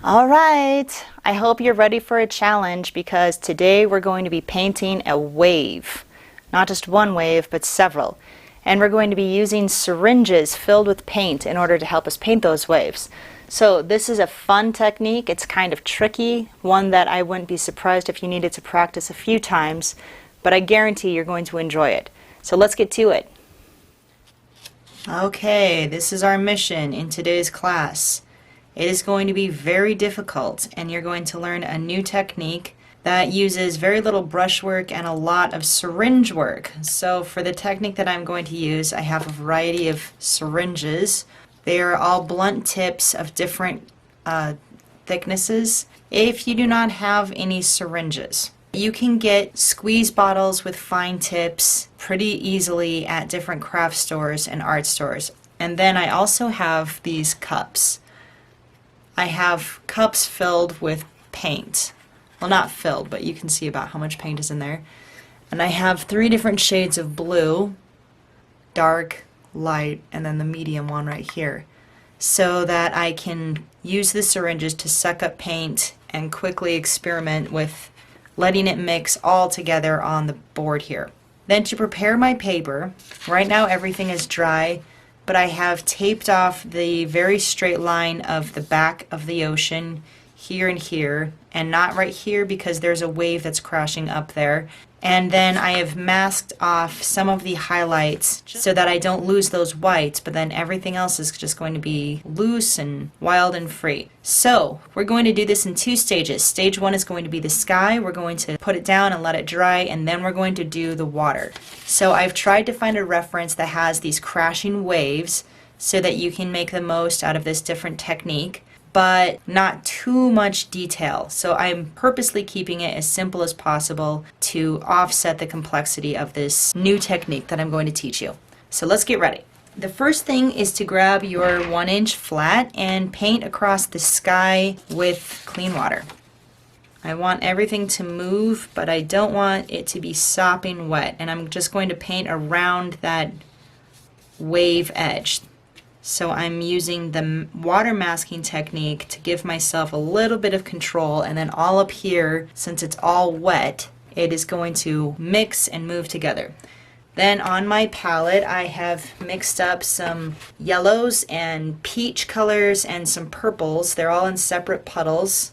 All right, I hope you're ready for a challenge because today we're going to be painting a wave. Not just one wave, but several. And we're going to be using syringes filled with paint in order to help us paint those waves. So this is a fun technique. It's kind of tricky, one that I wouldn't be surprised if you needed to practice a few times, but I guarantee you're going to enjoy it. So let's get to it. Okay, this is our mission in today's class. It is going to be very difficult, and you're going to learn a new technique that uses very little brushwork and a lot of syringe work. So for the technique that I'm going to use, I have a variety of syringes. They are all blunt tips of different thicknesses. If you do not have any syringes, you can get squeeze bottles with fine tips pretty easily at different craft stores and art stores. And then I also have these cups. I have cups filled with paint. Well, not filled, but you can see about how much paint is in there. And I have 3 different shades of blue, dark, light, and then the medium one right here, so that I can use the syringes to suck up paint and quickly experiment with letting it mix all together on the board here. Then to prepare my paper, right now everything is dry, but I have taped off the very straight line of the back of the ocean here and here, and not right here because there's a wave that's crashing up there. And then I have masked off some of the highlights so that I don't lose those whites, but then everything else is just going to be loose and wild and free. So we're going to do this in 2 stages. Stage 1 is going to be the sky. We're going to put it down and let it dry, and then we're going to do the water. So I've tried to find a reference that has these crashing waves so that you can make the most out of this different technique, but not too much detail. So I'm purposely keeping it as simple as possible to offset the complexity of this new technique that I'm going to teach you. So let's get ready. The first thing is to grab your 1-inch flat and paint across the sky with clean water. I want everything to move, but I don't want it to be sopping wet, and I'm just going to paint around that wave edge. So I'm using the water masking technique to give myself a little bit of control, and then all up here, since it's all wet, it is going to mix and move together. Then on my palette I have mixed up some yellows and peach colors and some purples. They're all in separate puddles.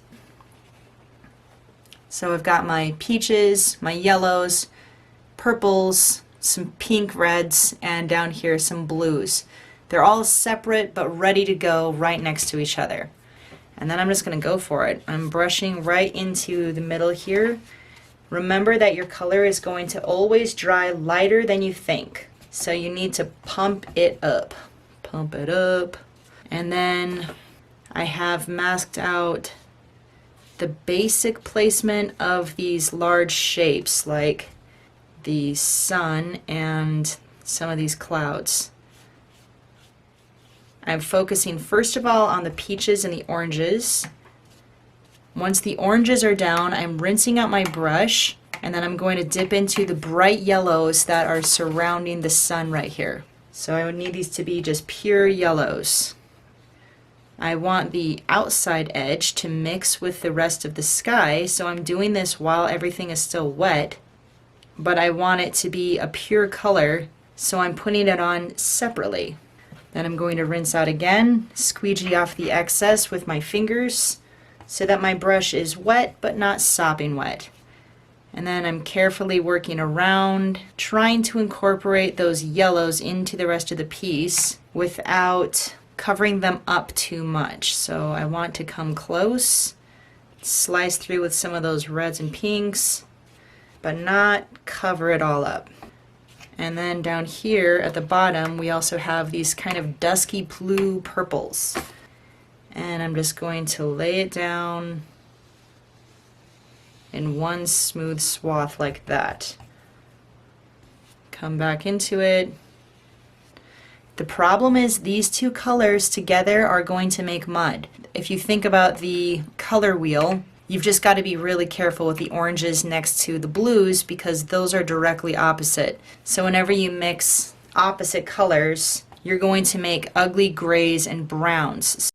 So I've got my peaches, my yellows, purples, some pink reds, and down here some blues. They're all separate but ready to go right next to each other. And then I'm just going to go for it. I'm brushing right into the middle here. Remember that your color is going to always dry lighter than you think. So you need to pump it up. Pump it up. And then I have masked out the basic placement of these large shapes like the sun and some of these clouds. I'm focusing first of all on the peaches and the oranges. Once the oranges are down, I'm rinsing out my brush, and then I'm going to dip into the bright yellows that are surrounding the sun right here. So I would need these to be just pure yellows. I want the outside edge to mix with the rest of the sky, so I'm doing this while everything is still wet, but I want it to be a pure color, so I'm putting it on separately. Then I'm going to rinse out again, squeegee off the excess with my fingers so that my brush is wet but not sopping wet. And then I'm carefully working around, trying to incorporate those yellows into the rest of the piece without covering them up too much. So I want to come close, slice through with some of those reds and pinks, but not cover it all up. And then down here at the bottom we also have these kind of dusky blue purples. And I'm just going to lay it down in one smooth swath like that. Come back into it. The problem is these 2 colors together are going to make mud. If you think about the color wheel, you've just got to be really careful with the oranges next to the blues because those are directly opposite. So whenever you mix opposite colors, you're going to make ugly grays and browns.